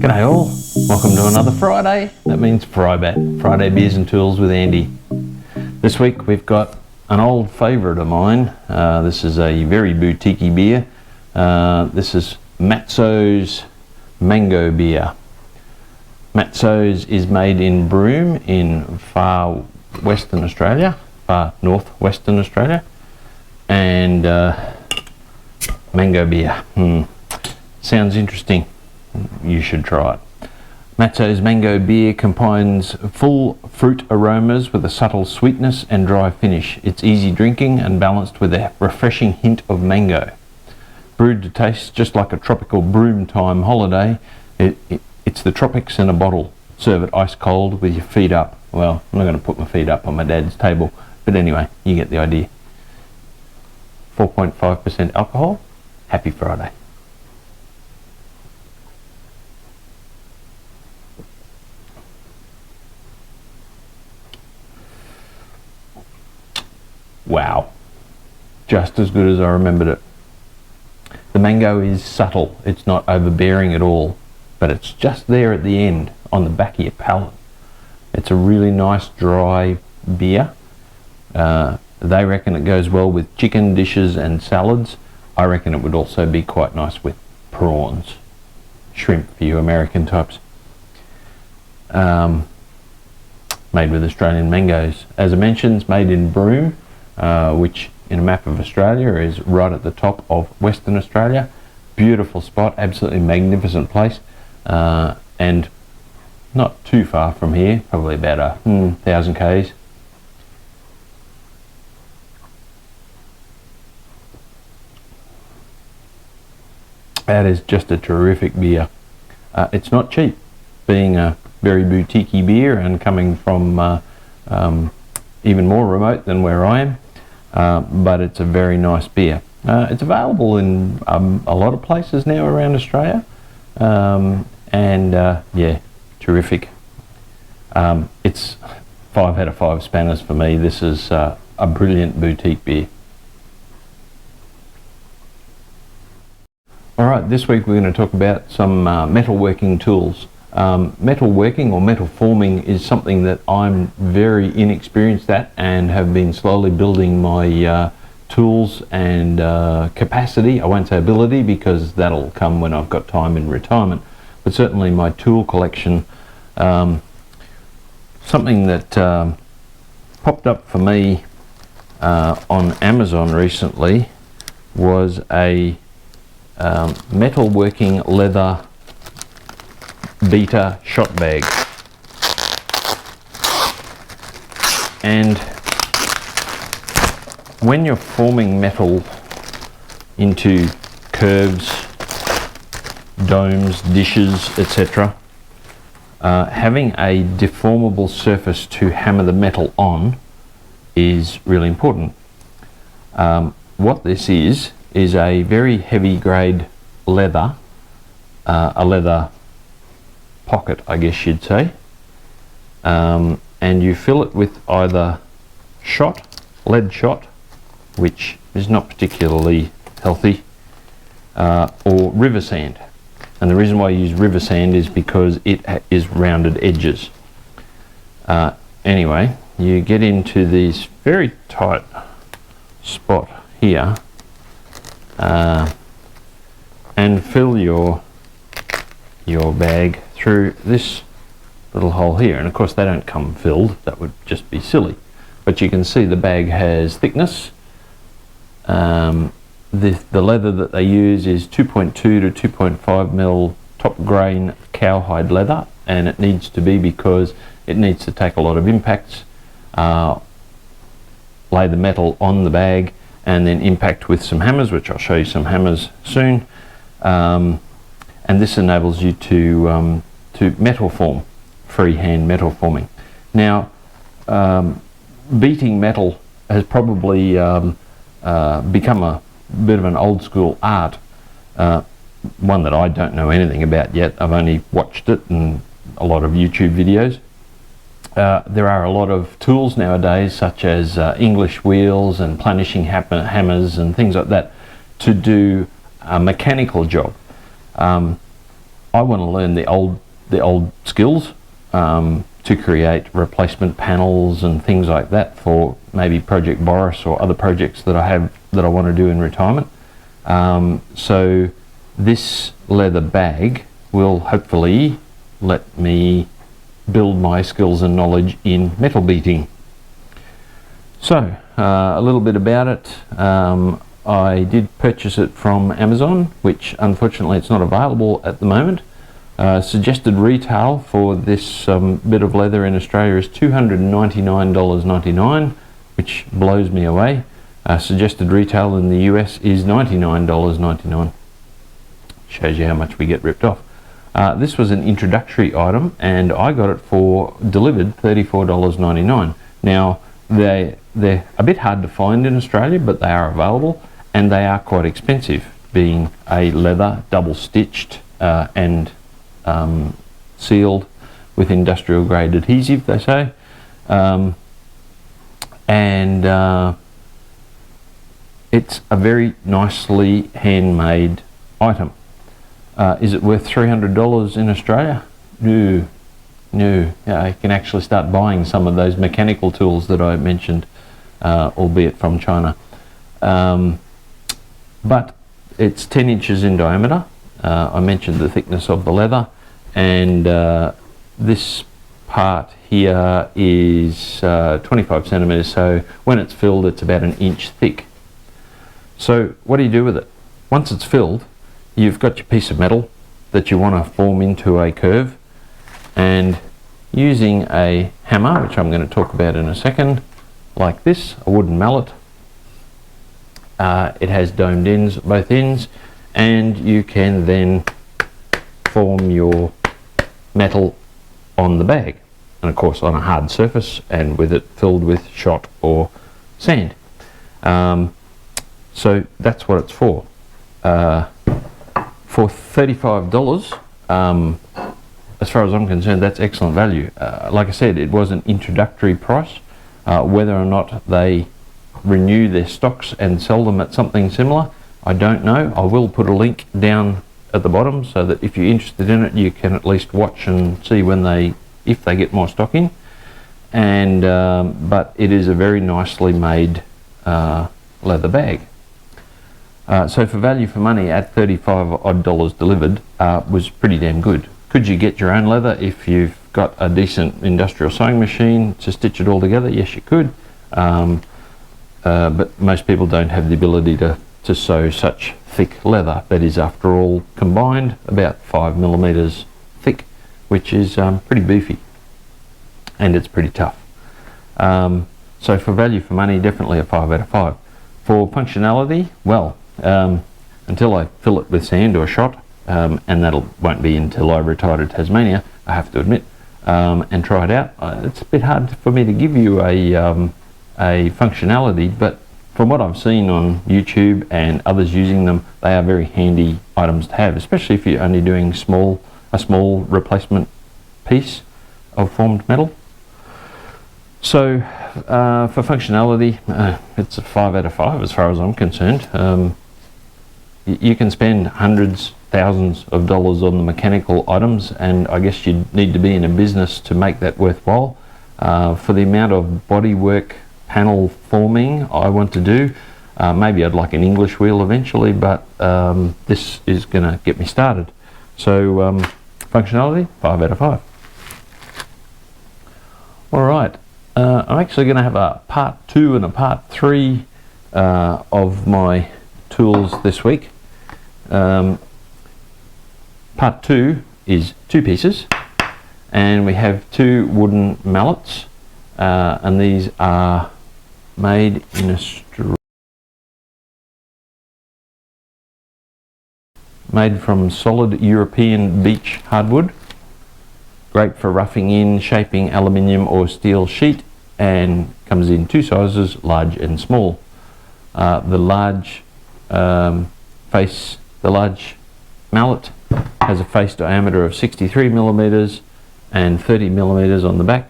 G'day all, welcome to another Friday. That means FriBaT, Friday Beers and Tools with Andy. This week we've got an old favourite of mine. This is a very boutique-y beer. This is Matso's Mango Beer. Matso's is made in Broome in far Western Australia, far northwestern Australia, and mango beer. Sounds interesting. You should try it. Matso's Mango Beer combines full fruit aromas with a subtle sweetness and dry finish. It's easy drinking and balanced with a refreshing hint of mango. Brewed to taste just like a tropical Broome time holiday, it's the tropics in a bottle. Serve it ice cold with your feet up. Well, I'm not going to put my feet up on my dad's table, but anyway, you get the idea. 4.5% alcohol. Happy Friday. Wow, just as good as I remembered it. The mango is subtle, it's not overbearing at all, but it's just there at the end on the back of your palate. It's a really nice dry beer. They reckon it goes well with chicken dishes and salads. I reckon it would also be quite nice with prawns, shrimp for you American types. Made with Australian mangoes. As I mentioned, it's made in Broome, which in a map of Australia is right at the top of Western Australia. Beautiful spot, absolutely magnificent place, and not too far from here, probably about 1,000 k's. That is just a terrific beer. It's not cheap, being a very boutique-y beer and coming from even more remote than where I am. But it's a very nice beer. It's available in a lot of places now around Australia, yeah, terrific. It's 5 out of 5 spanners for me. This is a brilliant boutique beer. Alright, this week we're going to talk about some metalworking tools. Metalworking or metal forming is something that I'm very inexperienced at and have been slowly building my tools and capacity. I won't say ability because that'll come when I've got time in retirement, but certainly my tool collection. Something that popped up for me on Amazon recently was a metalworking leather beater shot bag, and when you're forming metal into curves, domes, dishes, etc., having a deformable surface to hammer the metal on is really important. What this is a very heavy grade leather, a leather pocket, I guess you'd say, and you fill it with either lead shot, which is not particularly healthy, or river sand. And the reason why I use river sand is because it is rounded edges. Anyway, you get into this very tight spot here and fill your bag through this little hole here, and of course they don't come filled, that would just be silly, but you can see the bag has thickness. The leather that they use is 2.2 to 2.5 mil top grain cowhide leather, and it needs to be because it needs to take a lot of impacts, lay the metal on the bag and then impact with some hammers, which I'll show you some hammers soon. And this enables you to metal form, freehand metal forming. Now, beating metal has probably become a bit of an old school art, one that I don't know anything about yet. I've only watched it and a lot of YouTube videos. There are a lot of tools nowadays, such as English wheels and planishing hammers and things like that, to do a mechanical job. I want to learn the old skills to create replacement panels and things like that for maybe Project Boris or other projects that I have that I want to do in retirement. So this leather bag will hopefully let me build my skills and knowledge in metal beating. So a little bit about it. I did purchase it from Amazon, which unfortunately it's not available at the moment. Suggested retail for this bit of leather in Australia is $299.99, which blows me away. Suggested retail in the US is $99.99. Shows you how much we get ripped off. This was an introductory item, and I got it for delivered $34.99. Now they're a bit hard to find in Australia, but they are available, and they are quite expensive, being a leather double stitched and sealed with industrial grade adhesive, they say, and it's a very nicely handmade item. Is it worth $300 in Australia? No. I can actually start buying some of those mechanical tools that I mentioned, albeit from China. But it's 10 inches in diameter. I mentioned the thickness of the leather, and this part here is 25 centimeters, so when it's filled it's about 1 inch thick. So what do you do with it? Once it's filled, you've got your piece of metal that you want to form into a curve, and using a hammer, which I'm going to talk about in a second, like this, a wooden mallet, it has domed ends at both ends, and you can then form your metal on the bag, and of course on a hard surface, and with it filled with shot or sand. So that's what it's for. For $35, as far as I'm concerned, that's excellent value. Like I said, it was an introductory price. Whether or not they renew their stocks and sell them at something similar, I don't know. I will put a link down at the bottom so that if you're interested in it, you can at least watch and see when if they get more stock in. And but it is a very nicely made leather bag. So for value for money at $35 odd delivered was pretty damn good. Could you get your own leather if you've got a decent industrial sewing machine to stitch it all together? Yes, you could. But most people don't have the ability to sew such thick leather. That is, after all combined, about 5 millimeters thick, which is pretty beefy, and it's pretty tough. So for value for money, definitely a 5 out of 5. For functionality, well, until I fill it with sand or shot, and won't be until I retire to Tasmania, I have to admit, and try it out. It's a bit hard for me to give you a functionality, but from what I've seen on YouTube and others using them, they are very handy items to have, especially if you're only doing a small replacement piece of formed metal. So for functionality, it's a 5 out of 5 as far as I'm concerned. You can spend hundreds, thousands of dollars on the mechanical items, and I guess you'd need to be in a business to make that worthwhile. For the amount of bodywork, panel forming I want to do, maybe I'd like an English wheel eventually, but this is going to get me started. So functionality, 5 out of 5. Alright, I'm actually going to have a part 2 and a part 3 of my tools this week. Part 2 is 2 pieces, and we have 2 wooden mallets, and these are made in Australia, made from solid European beech hardwood. Great for roughing in, shaping aluminium or steel sheet, and comes in 2 sizes, large and small. The large mallet has a face diameter of 63 millimeters and 30 millimeters on the back.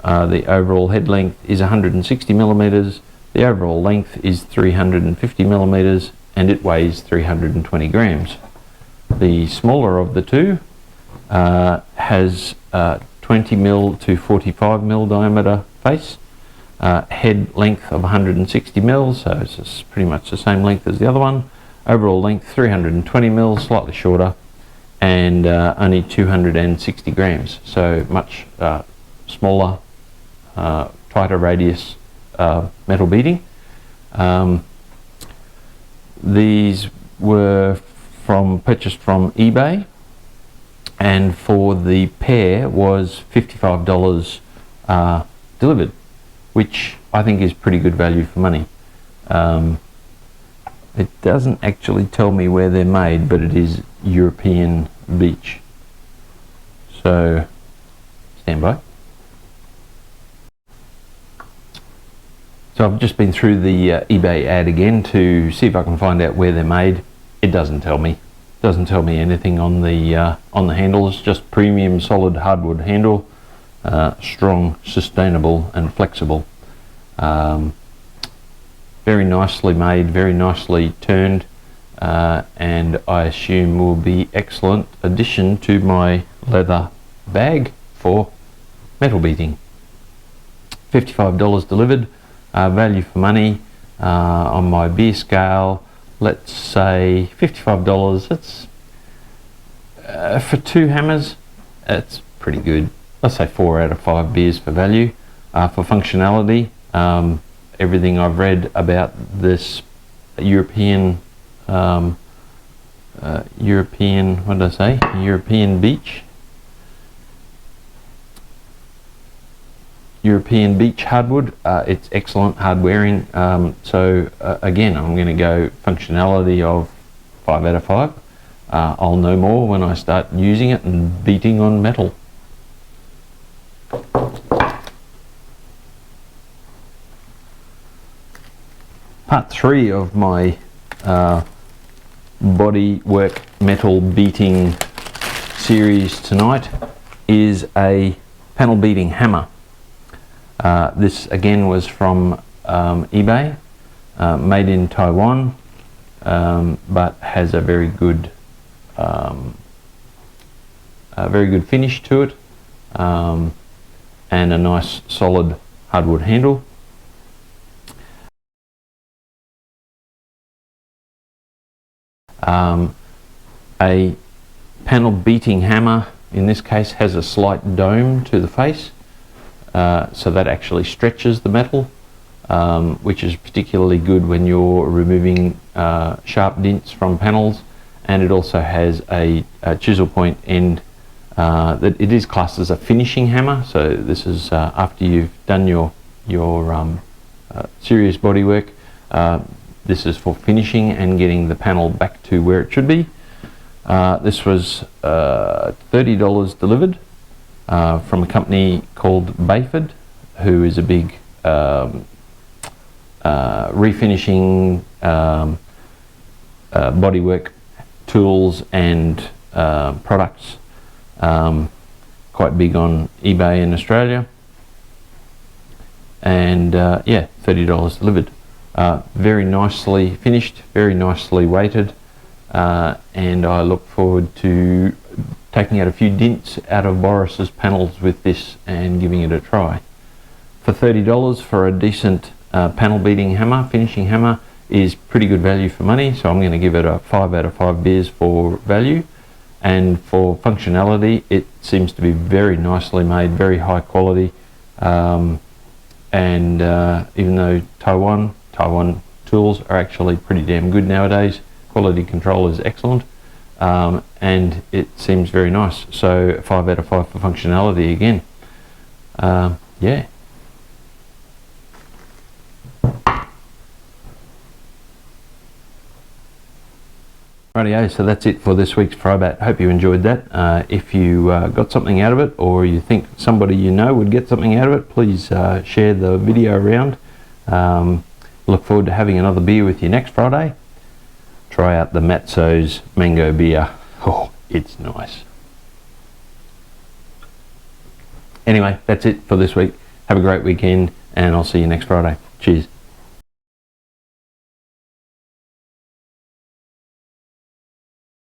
The overall head length is 160 millimeters. The overall length is 350 millimeters, and it weighs 320 grams. The smaller of the 2 has 20mm to 45mm diameter face, head length of 160mm, so it's just pretty much the same length as the other one. Overall length 320mm, slightly shorter, and only 260 grams, so much smaller, tighter radius metal beating. These were purchased from eBay, and for the pair was $55 delivered, which I think is pretty good value for money. It doesn't actually tell me where they're made, but it is European beech. So stand by. So I've just been through the eBay ad again to see if I can find out where they're made. It doesn't tell me. Doesn't tell me anything on the handles. Just premium solid hardwood handle, strong, sustainable, and flexible. Very nicely made, very nicely turned, and I assume will be excellent addition to my leather bag for metal beating. $55 delivered, value for money. On my beer scale, let's say $55. That's for 2 hammers, it's pretty good. Let's say 4 out of 5 beers for value. For functionality, everything I've read about this European what did I say? European beech hardwood. It's excellent, hard wearing. So again, I'm going to go functionality of 5 out of 5. I'll know more when I start using it and beating on metal. Part 3 of my bodywork metal beating series tonight is a panel beating hammer. This again was from eBay, made in Taiwan, but has a very good finish to it, and a nice solid hardwood handle. A panel beating hammer in this case has a slight dome to the face, so that actually stretches the metal, which is particularly good when you're removing sharp dints from panels. And it also has a chisel point end that it is classed as a finishing hammer. So this is after you've done your serious bodywork. This is for finishing and getting the panel back to where it should be. This was $30 delivered from a company called FriBaT, who is a big refinishing bodywork tools and products, quite big on eBay in Australia. And yeah, $30 delivered. Very nicely finished, very nicely weighted, and I look forward to taking out a few dints out of Boris's panels with this and giving it a try. For $30 for a decent panel beating hammer, finishing hammer, is pretty good value for money, so I'm going to give it a 5 out of 5 beers for value. And for functionality, it seems to be very nicely made, very high quality, and even though Taiwan tools are actually pretty damn good nowadays, quality control is excellent, and it seems very nice. So 5 out of 5 for functionality again. Yeah. Rightio, so that's it for this week's FriBaT. Hope you enjoyed that. If you got something out of it, or you think somebody you know would get something out of it, please share the video around. Look forward to having another beer with you next Friday. Try out the Matso's Mango Beer. Oh, it's nice. Anyway, that's it for this week. Have a great weekend, and I'll see you next Friday. Cheers.